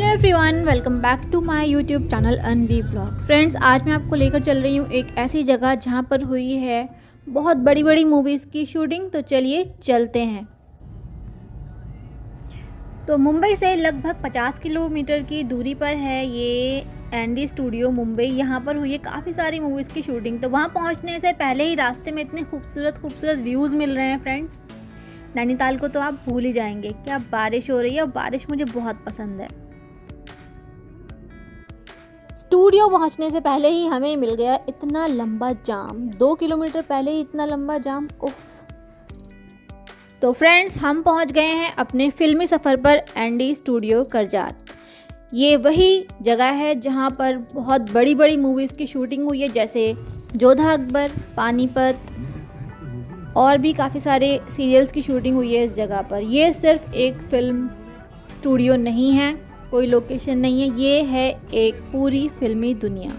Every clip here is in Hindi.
Everyone, welcome back to my YouTube channel Anvi blog. Friends, आज मैं आपको लेकर चल रही हूँ एक ऐसी जगह जहाँ पर हुई है बहुत बड़ी बड़ी मूवीज़ की शूटिंग। तो चलिए चलते हैं। तो मुंबई से लगभग 50 किलोमीटर की दूरी पर है ये एनडी स्टूडियो मुंबई। यहाँ पर हुई है काफ़ी सारी मूवीज़ की शूटिंग। तो वहाँ पहुँचने से पहले ही रास्ते में इतने खूबसूरत व्यूज़ मिल रहे हैं। फ्रेंड्स, नैनीताल को तो आप भूल ही जाएंगे। क्या बारिश हो रही है, और बारिश मुझे बहुत पसंद है। स्टूडियो पहुंचने से पहले ही हमें मिल गया इतना लंबा जाम। 2 किलोमीटर पहले ही इतना लंबा जाम, उफ। तो फ्रेंड्स, हम पहुंच गए हैं अपने फिल्मी सफ़र पर एनडी स्टूडियो करजात। ये वही जगह है जहां पर बहुत बड़ी बड़ी मूवीज़ की शूटिंग हुई है, जैसे जोधा अकबर, पानीपत और भी काफ़ी सारे सीरियल्स की शूटिंग हुई है इस जगह पर। ये सिर्फ एक फिल्म स्टूडियो नहीं है, कोई लोकेशन नहीं है, ये है एक पूरी फिल्मी दुनिया।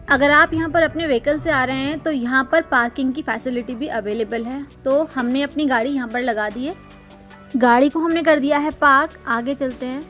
अगर आप यहाँ पर अपने व्हीकल से आ रहे हैं तो यहाँ पर पार्किंग की फैसिलिटी भी अवेलेबल है। तो हमने अपनी गाड़ी यहाँ पर लगा दी है, गाड़ी को हमने कर दिया है पार्क। आगे चलते हैं।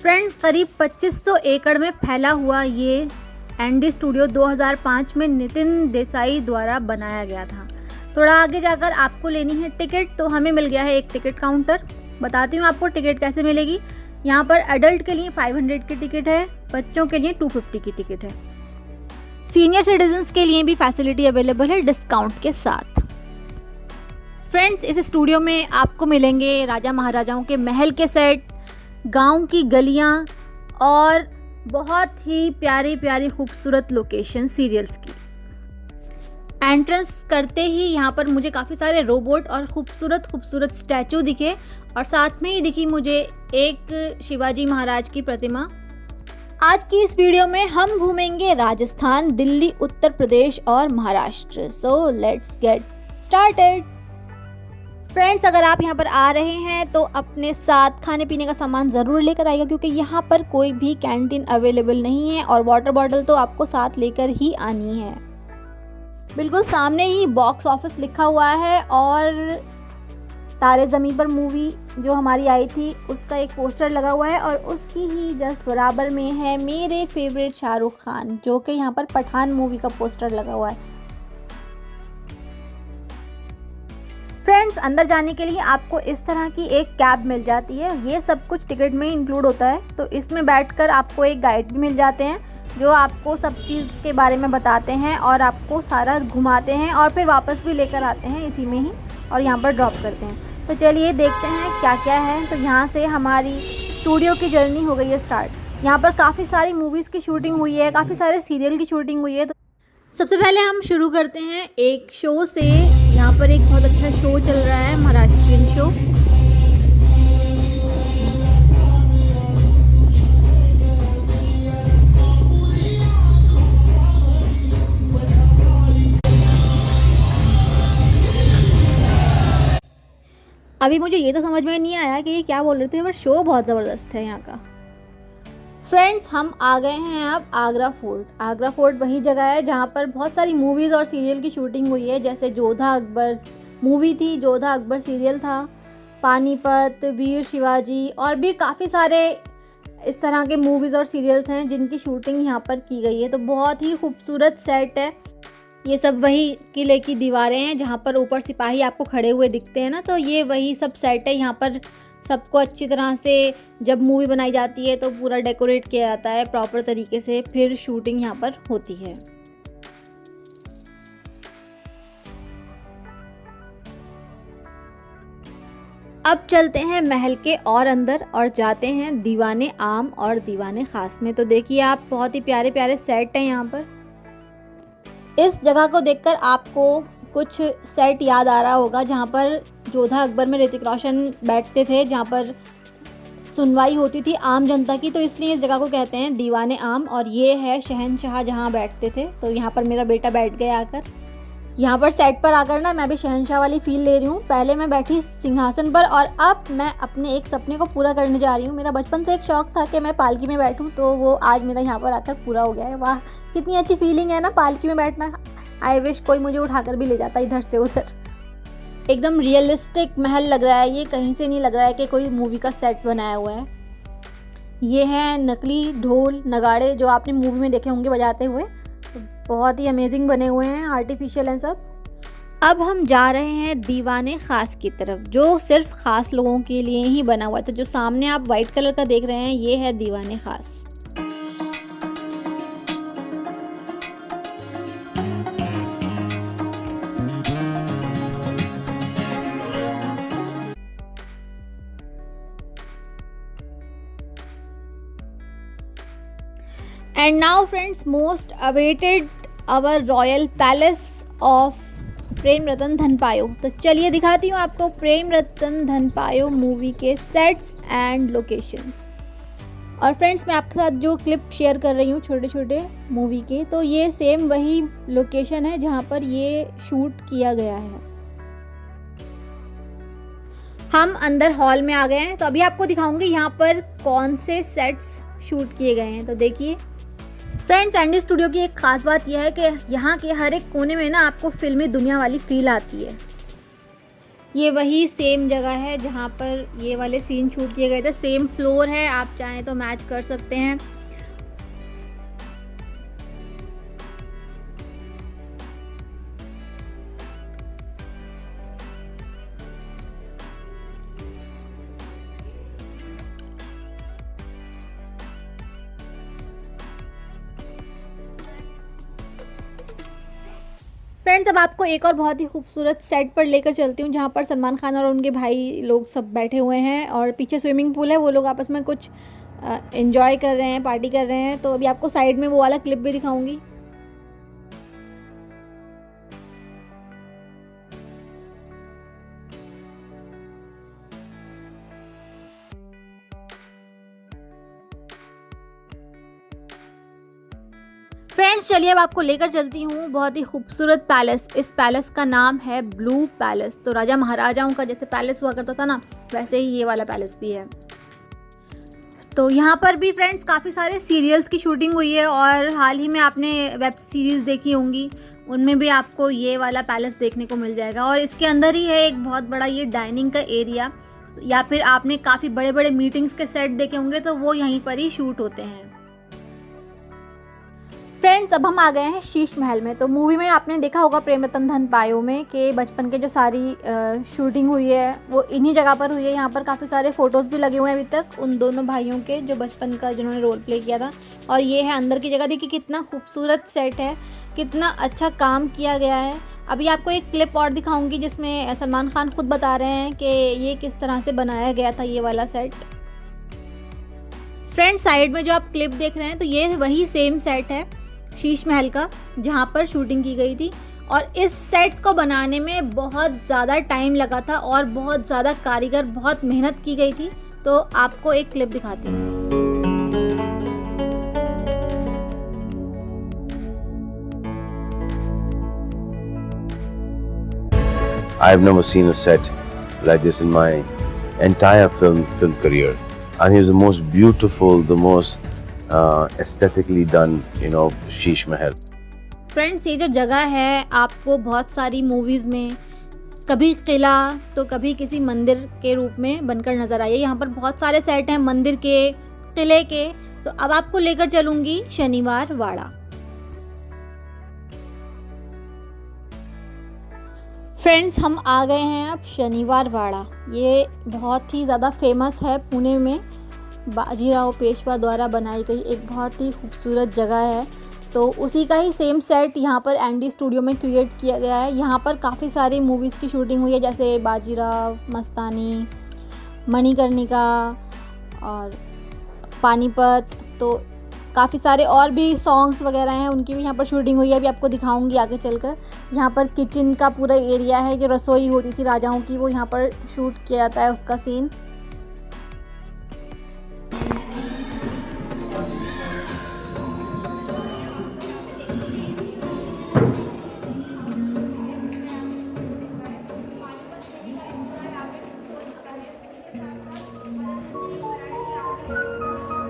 फ्रेंड्स, करीब 2500 एकड़ में फैला हुआ ये एनडी स्टूडियो 2005 में नितिन देसाई द्वारा बनाया गया था। थोड़ा आगे जाकर आपको लेनी है टिकट। तो हमें मिल गया है एक टिकट काउंटर। बताती हूँ आपको टिकट कैसे मिलेगी। यहाँ पर एडल्ट के लिए 500 की टिकट है, बच्चों के लिए 250 की टिकट है। सीनियर सिटीजन्स के लिए भी फैसिलिटी अवेलेबल है डिस्काउंट के साथ। फ्रेंड्स, इस स्टूडियो में आपको मिलेंगे राजा महाराजाओं के महल के सेट, गांव की गलियाँ और बहुत ही प्यारी प्यारी खूबसूरत लोकेशन सीरियल्स की। एंट्रेंस करते ही यहाँ पर मुझे काफ़ी सारे रोबोट और खूबसूरत स्टैचू दिखे, और साथ में ही दिखी मुझे एक शिवाजी महाराज की प्रतिमा। आज की इस वीडियो में हम घूमेंगे राजस्थान, दिल्ली, उत्तर प्रदेश और Maharashtra. So let's get started. Friends, अगर आप यहाँ पर आ रहे हैं तो अपने साथ खाने पीने का सामान ज़रूर लेकर आइएगा, क्योंकि यहाँ पर कोई भी कैंटीन अवेलेबल नहीं है, और वाटर बॉटल तो आपको साथ लेकर ही आनी है। बिल्कुल सामने ही बॉक्स ऑफिस लिखा हुआ है, और तारे ज़मीन पर मूवी जो हमारी आई थी उसका एक पोस्टर लगा हुआ है, और उसकी ही जस्ट बराबर में है मेरे फेवरेट शाहरुख खान, जो कि यहाँ पर पठान मूवी का पोस्टर लगा हुआ है। फ्रेंड्स, अंदर जाने के लिए आपको इस तरह की एक कैब मिल जाती है। ये सब कुछ टिकट में इंक्लूड होता है। तो इसमें बैठकर आपको एक गाइड भी मिल जाते हैं, जो आपको सब चीज़ के बारे में बताते हैं और आपको सारा घुमाते हैं, और फिर वापस भी लेकर आते हैं इसी में ही, और यहाँ पर ड्रॉप करते हैं। तो चलिए देखते हैं क्या क्या है। तो यहाँ से हमारी स्टूडियो की जर्नी हो गई है स्टार्ट। यहाँ पर काफ़ी सारी मूवीज़ की शूटिंग हुई है, काफ़ी सारे सीरियल की शूटिंग हुई है। तो सबसे पहले हम शुरू करते हैं एक शो से। यहाँ पर एक बहुत अच्छा शो चल रहा है, महाराष्ट्रियन शो। अभी मुझे ये तो समझ में नहीं आया कि ये क्या बोल रहे थे, पर शो बहुत ज़बरदस्त है यहाँ का। फ्रेंड्स, हम आ गए हैं अब आगरा फोर्ट। आगरा फोर्ट वही जगह है जहाँ पर बहुत सारी मूवीज़ और सीरियल की शूटिंग हुई है, जैसे जोधा अकबर मूवी थी, जोधा अकबर सीरियल था, पानीपत, वीर शिवाजी, और भी काफ़ी सारे इस तरह के मूवीज़ और सीरियल्स हैं जिनकी शूटिंग यहाँ पर की गई है। तो बहुत ही खूबसूरत सेट है। ये सब वही किले की दीवारें हैं जहाँ पर ऊपर सिपाही आपको खड़े हुए दिखते हैं ना, तो ये वही सब सेट है। यहाँ पर सबको अच्छी तरह से जब मूवी बनाई जाती है तो पूरा डेकोरेट किया जाता है प्रॉपर तरीके से, फिर शूटिंग यहाँ पर होती है। अब चलते हैं महल के और अंदर और जाते हैं दीवाने आम और दीवाने खास में। तो देखिए आप, बहुत ही प्यारे प्यारे सेट हैं यहाँ पर। इस जगह को देखकर आपको कुछ सेट याद आ रहा होगा जहाँ पर जोधा अकबर में ऋतिक रोशन बैठते थे, जहाँ पर सुनवाई होती थी आम जनता की, तो इसलिए इस जगह को कहते हैं दीवाने आम। और ये है शहंशाह जहाँ बैठते थे। तो यहाँ पर मेरा बेटा बैठ गया आकर। यहाँ पर सेट पर आकर ना मैं भी शहंशाह वाली फील ले रही हूँ। पहले मैं बैठी सिंहासन पर, और अब मैं अपने एक सपने को पूरा करने जा रही हूँ। मेरा बचपन से एक शौक़ था कि मैं पालकी में बैठूँ, तो वो आज मेरा यहाँ पर आकर पूरा हो गया है। वाह, कितनी अच्छी फीलिंग है ना पालकी में बैठना। आई विश कोई मुझे उठाकर भी ले जाता इधर से उधर। एकदम रियलिस्टिक महल लग रहा है ये, कहीं से नहीं लग रहा है कि कोई मूवी का सेट बनाया हुआ है। ये है नकली ढोल नगाड़े जो आपने मूवी में देखे होंगे बजाते हुए, तो बहुत ही अमेजिंग बने हुए हैं, आर्टिफिशियल हैं सब। अब हम जा रहे हैं दीवाने ख़ास की तरफ, जो सिर्फ ख़ास लोगों के लिए ही बना हुआ है। तो जो सामने आप वाइट कलर का देख रहे हैं ये है दीवाने ख़ास। And now friends, most awaited our royal palace of Prem Ratan Dhan Payo. तो चलिए दिखाती हूँ आपको प्रेम रतन धन पायो मूवी के सेट्स एंड लोकेशंस। और फ्रेंड्स, मैं आपके साथ जो क्लिप शेयर कर रही हूँ छोटे छोटे मूवी के, तो ये सेम वही लोकेशन है जहाँ पर ये शूट किया गया है। हम अंदर हॉल में आ गए हैं, तो अभी आपको दिखाऊंगी यहाँ पर कौन से सेट्स शूट किए गए हैं। तो देखिए फ्रेंड्स, एंडी स्टूडियो की एक ख़ास बात यह है कि यहाँ के हर एक कोने में ना आपको फिल्मी दुनिया वाली फील आती है। ये वही सेम जगह है जहाँ पर ये वाले सीन शूट किए गए थे, सेम फ्लोर है, आप चाहें तो मैच कर सकते हैं। फ्रेंड्स, अब आपको एक और बहुत ही खूबसूरत सेट पर लेकर चलती हूँ जहाँ पर सलमान खान और उनके भाई लोग सब बैठे हुए हैं और पीछे स्विमिंग पूल है, वो लोग आपस में कुछ एंजॉय कर रहे हैं, पार्टी कर रहे हैं। तो अभी आपको साइड में वो वाला क्लिप भी दिखाऊंगी। फ्रेंड्स, चलिए अब आपको लेकर चलती हूँ बहुत ही खूबसूरत पैलेस। इस पैलेस का नाम है ब्लू पैलेस। तो राजा महाराजाओं का जैसे पैलेस हुआ करता था ना, वैसे ही ये वाला पैलेस भी है। तो यहाँ पर भी फ्रेंड्स काफ़ी सारे सीरियल्स की शूटिंग हुई है और हाल ही में आपने वेब सीरीज़ देखी होंगी, उनमें भी आपको ये वाला पैलेस देखने को मिल जाएगा। और इसके अंदर ही है एक बहुत बड़ा ये डाइनिंग का एरिया, या फिर आपने काफ़ी बड़े बड़े मीटिंग्स के सेट देखे होंगे तो वो यहीं पर ही शूट होते हैं। फ्रेंड्स, अब हम आ गए हैं शीश महल में। तो मूवी में आपने देखा होगा प्रेम रतन धन पायो में कि बचपन के जो सारी शूटिंग हुई है वो इन्हीं जगह पर हुई है। यहाँ पर काफ़ी सारे फ़ोटोज़ भी लगे हुए हैं अभी तक उन दोनों भाइयों के जो बचपन का जिन्होंने रोल प्ले किया था। और ये है अंदर की जगह, देखिए कितना खूबसूरत सेट है, कितना अच्छा काम किया गया है। अभी आपको एक क्लिप और दिखाऊंगी जिसमें सलमान खान खुद बता रहे हैं कि ये किस तरह से बनाया गया था ये वाला सेट। फ्रेंड्स, साइड में जो आप क्लिप देख रहे हैं तो ये वही सेम सेट है शीश महल का जहाँ पर शूटिंग की गई थी। और इस सेट को बनाने में बहुत ज़्यादा टाइम लगा था और बहुत ज़्यादा कारीगर, बहुत मेहनत की गई थी। तो आपको एक क्लिप दिखाती हूँ। I've never seen a set like this in my entire film career, and it was the most beautiful, the most aesthetically done, Sheesh Mahal. Friends, ये जो जगह है आपको बहुत सारी मूवीज़ में कभी किला तो कभी किसी मंदिर के रूप में बनकर नज़र आई है। यहाँ पर बहुत सारे सेट हैं मंदिर के, किले के। तो अब आपको लेकर चलूँगी शनिवार वाड़ा। फ्रेंड्स, हम आ गए हैं अब शनिवार वाड़ा। ये बहुत ही ज़्यादा फेमस है, पुणे में बाजीराव पेशवा द्वारा बनाई गई एक बहुत ही खूबसूरत जगह है। तो उसी का ही सेम सेट यहाँ पर एंडी स्टूडियो में क्रिएट किया गया है। यहाँ पर काफ़ी सारी मूवीज़ की शूटिंग हुई है जैसे बाजीराव, मस्तानी, मणिकर्णिका और पानीपत। तो काफ़ी सारे और भी सॉन्ग्स वगैरह हैं, उनकी भी यहाँ पर शूटिंग हुई है। अभी आपको दिखाऊंगी आगे चलकर। यहाँ पर किचन का पूरा एरिया है, जो रसोई होती थी राजाओं की, वो यहाँ पर शूट किया जाता है उसका सीन।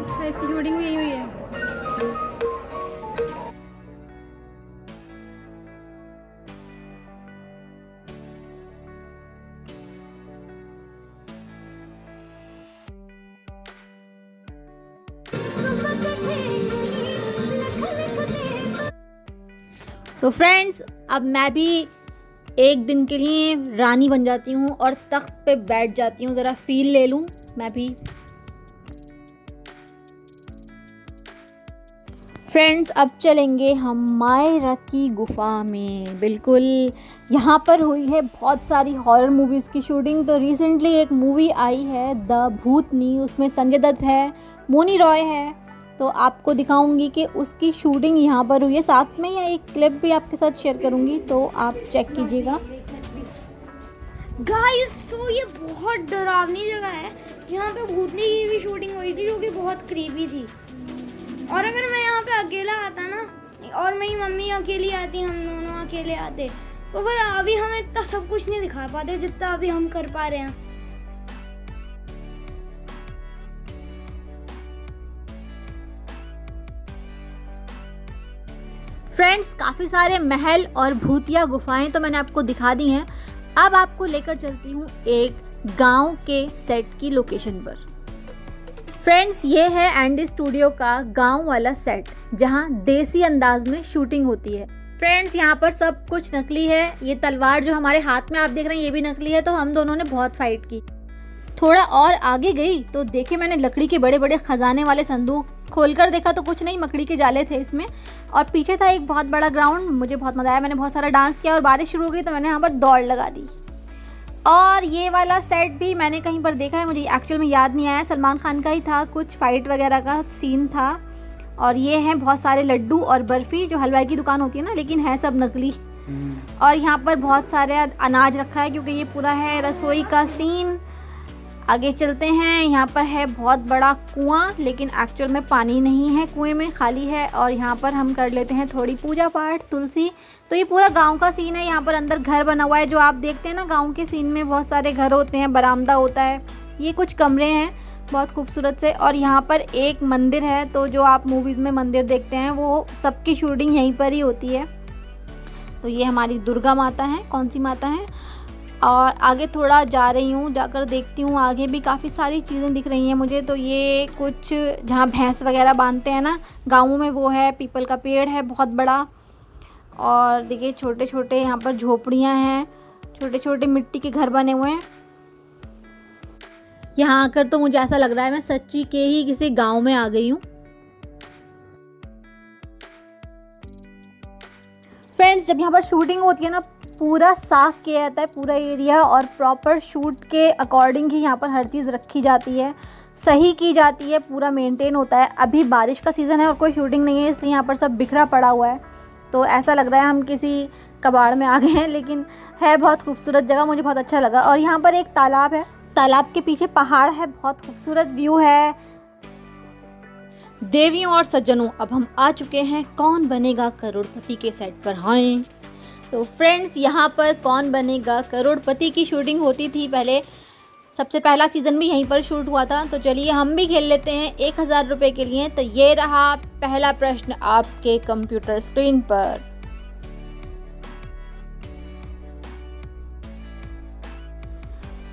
अच्छा, इसकी शूटिंग भी यही हुई है। तो फ्रेंड्स अब मैं भी एक दिन के लिए रानी बन जाती हूँ और तख्त पे बैठ जाती हूँ, ज़रा फील ले लूँ मैं भी। फ्रेंड्स अब चलेंगे हम मायरा की गुफ़ा में। बिल्कुल, यहाँ पर हुई है बहुत सारी हॉरर मूवीज़ की शूटिंग। तो रिसेंटली एक मूवी आई है द भूतनी, उसमें संजय दत्त है, मोनी रॉय है। तो आपको दिखाऊंगी कि उसकी शूटिंग यहाँ पर हुई है। साथ में यह एक क्लिप भी आपके साथ शेयर करूँगी, तो आप चेक कीजिएगा। गाइस तो ये बहुत डरावनी जगह है। यहाँ पे भूतनी की भी शूटिंग हुई थी जो कि बहुत क्रीपी थी। और अगर मैं यहाँ पे अकेला आता ना और मेरी मम्मी अकेली आती, हम दोनों अकेले आते, तो फिर अभी हम इतना सब कुछ नहीं दिखा पाते जितना अभी हम कर पा रहे हैं। फ्रेंड्स काफ़ी सारे महल और भूतिया गुफाएं तो मैंने आपको दिखा दी हैं। अब आपको लेकर चलती हूँ एक गांव के सेट की लोकेशन पर। फ्रेंड्स ये है एंडी स्टूडियो का गांव वाला सेट, जहां देसी अंदाज में शूटिंग होती है। फ्रेंड्स यहाँ पर सब कुछ नकली है। ये तलवार जो हमारे हाथ में आप देख रहे हैं ये भी नकली है। तो हम दोनों ने बहुत फाइट की। थोड़ा और आगे गई तो देखे मैंने लकड़ी के बड़े बड़े खजाने वाले संदूक। खोलकर देखा तो कुछ नहीं, मकड़ी के जाले थे इसमें। और पीछे था एक बहुत बड़ा ग्राउंड। मुझे बहुत मज़ा आया, मैंने बहुत सारा डांस किया और बारिश शुरू हो गई तो मैंने यहाँ पर दौड़ लगा दी। और ये वाला सेट भी मैंने कहीं पर देखा है, मुझे एक्चुअल में याद नहीं आया। सलमान खान का ही था, कुछ फाइट वगैरह का सीन था। और ये हैं बहुत सारे लड्डू और बर्फ़ी, जो हलवाई की दुकान होती है ना, लेकिन है सब नकली। और यहाँ पर बहुत सारे अनाज रखा है क्योंकि ये पूरा है रसोई का सीन। आगे चलते हैं। यहाँ पर है बहुत बड़ा कुआं, लेकिन एक्चुअल में पानी नहीं है कुएं में, खाली है। और यहाँ पर हम कर लेते हैं थोड़ी पूजा पाठ, तुलसी। तो ये पूरा गांव का सीन है। यहाँ पर अंदर घर बना हुआ है, जो आप देखते हैं ना गांव के सीन में बहुत सारे घर होते हैं, बरामदा होता है। ये कुछ कमरे हैं बहुत खूबसूरत से। और यहाँ पर एक मंदिर है। तो जो आप मूवीज़ में मंदिर देखते हैं वो सबकी शूटिंग यहीं पर ही होती है। तो ये हमारी दुर्गा माता है, कौन सी माता है। और आगे थोड़ा जा रही हूँ, जाकर देखती हूँ आगे भी काफ़ी सारी चीज़ें दिख रही हैं मुझे। तो ये कुछ जहाँ भैंस वगैरह बांधते हैं ना गाँवों में, वो है। पीपल का पेड़ है बहुत बड़ा। और देखिए छोटे छोटे यहाँ पर झोपड़ियाँ हैं, छोटे छोटे मिट्टी के घर बने हुए हैं। यहाँ आकर तो मुझे ऐसा लग रहा है मैं सच्ची के ही किसी गाँव में आ गई हूँ। फ्रेंड्स जब यहाँ पर शूटिंग होती है ना, पूरा साफ़ किया जाता है पूरा एरिया, और प्रॉपर शूट के अकॉर्डिंग ही यहाँ पर हर चीज़ रखी जाती है, सही की जाती है, पूरा मेंटेन होता है। अभी बारिश का सीज़न है और कोई शूटिंग नहीं है, इसलिए यहाँ पर सब बिखरा पड़ा हुआ है। तो ऐसा लग रहा है हम किसी कबाड़ में आ गए हैं, लेकिन है बहुत खूबसूरत जगह, मुझे बहुत अच्छा लगा। और यहाँ पर एक तालाब है, तालाब के पीछे पहाड़ है, बहुत खूबसूरत व्यू है। देवियों और सज्जनों, अब हम आ चुके हैं कौन बनेगा करोड़पति के सेट पर। हाँ तो फ्रेंड्स यहाँ पर कौन बनेगा करोड़पति की शूटिंग होती थी पहले। सबसे पहला सीज़न भी यहीं पर शूट हुआ था। तो चलिए हम भी खेल लेते हैं 1000 रुपये के लिए। तो ये रहा पहला प्रश्न आपके कंप्यूटर स्क्रीन पर।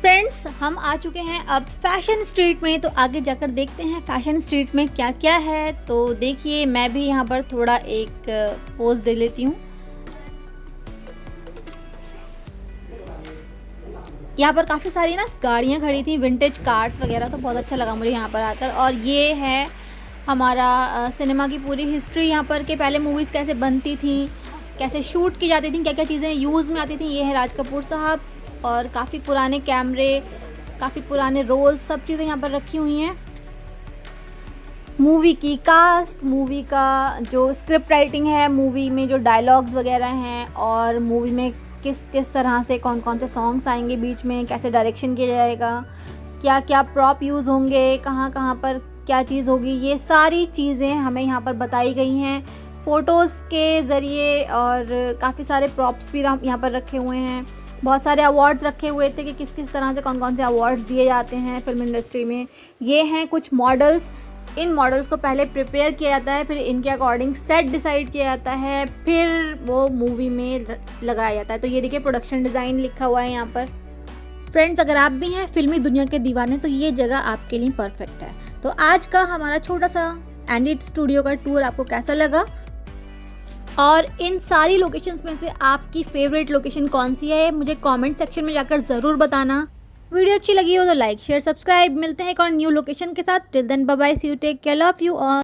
फ्रेंड्स हम आ चुके हैं अब फैशन स्ट्रीट में। तो आगे जाकर देखते हैं फैशन स्ट्रीट में क्या क्या है। तो देखिए मैं भी यहाँ पर थोड़ा एक पोज दे लेती हूँ। यहाँ पर काफ़ी सारी ना गाड़ियाँ खड़ी थी, विंटेज कार्स वगैरह। तो बहुत अच्छा लगा मुझे यहाँ पर आकर। और ये है हमारा सिनेमा की पूरी हिस्ट्री, यहाँ पर के पहले मूवीज़ कैसे बनती थी, कैसे शूट की जाती थी, क्या क्या चीज़ें यूज़ में आती थी। ये है राज कपूर साहब, और काफ़ी पुराने कैमरे, काफ़ी पुराने रोल, सब चीज़ें यहाँ पर रखी हुई हैं। मूवी की कास्ट, मूवी का जो स्क्रिप्ट राइटिंग है, मूवी में जो डायलॉग्स वगैरह हैं, और मूवी में किस तरह से कौन कौन से सॉन्ग्स आएंगे बीच में, कैसे डायरेक्शन किया जाएगा, क्या क्या प्रॉप यूज़ होंगे, कहाँ कहाँ पर क्या चीज़ होगी, ये सारी चीज़ें हमें यहाँ पर बताई गई हैं फ़ोटोज़ के ज़रिए। और काफ़ी सारे प्रॉप्स भी यहाँ पर रखे हुए हैं। बहुत सारे अवार्ड्स रखे हुए थे कि किस किस तरह से कौन कौन से अवार्ड्स दिए जाते हैं फिल्म इंडस्ट्री में। ये हैं कुछ मॉडल्स। इन मॉडल्स को पहले प्रिपेयर किया जाता है, फिर इनके अकॉर्डिंग सेट डिसाइड किया जाता है, फिर वो मूवी में लगाया जाता है। तो ये देखिए प्रोडक्शन डिज़ाइन लिखा हुआ है यहाँ पर। फ्रेंड्स अगर आप भी हैं फिल्मी दुनिया के दीवाने तो ये जगह आपके लिए परफेक्ट है। तो आज का हमारा छोटा सा एंडी स्टूडियो का टूर आपको कैसा लगा और इन सारी लोकेशंस में से आपकी फेवरेट लोकेशन कौन सी है मुझे कमेंट सेक्शन में जाकर ज़रूर बताना। वीडियो अच्छी लगी हो तो लाइक शेयर सब्सक्राइब। मिलते हैं एक और न्यू लोकेशन के साथ। Till then bye bye, see you, take care, love you all.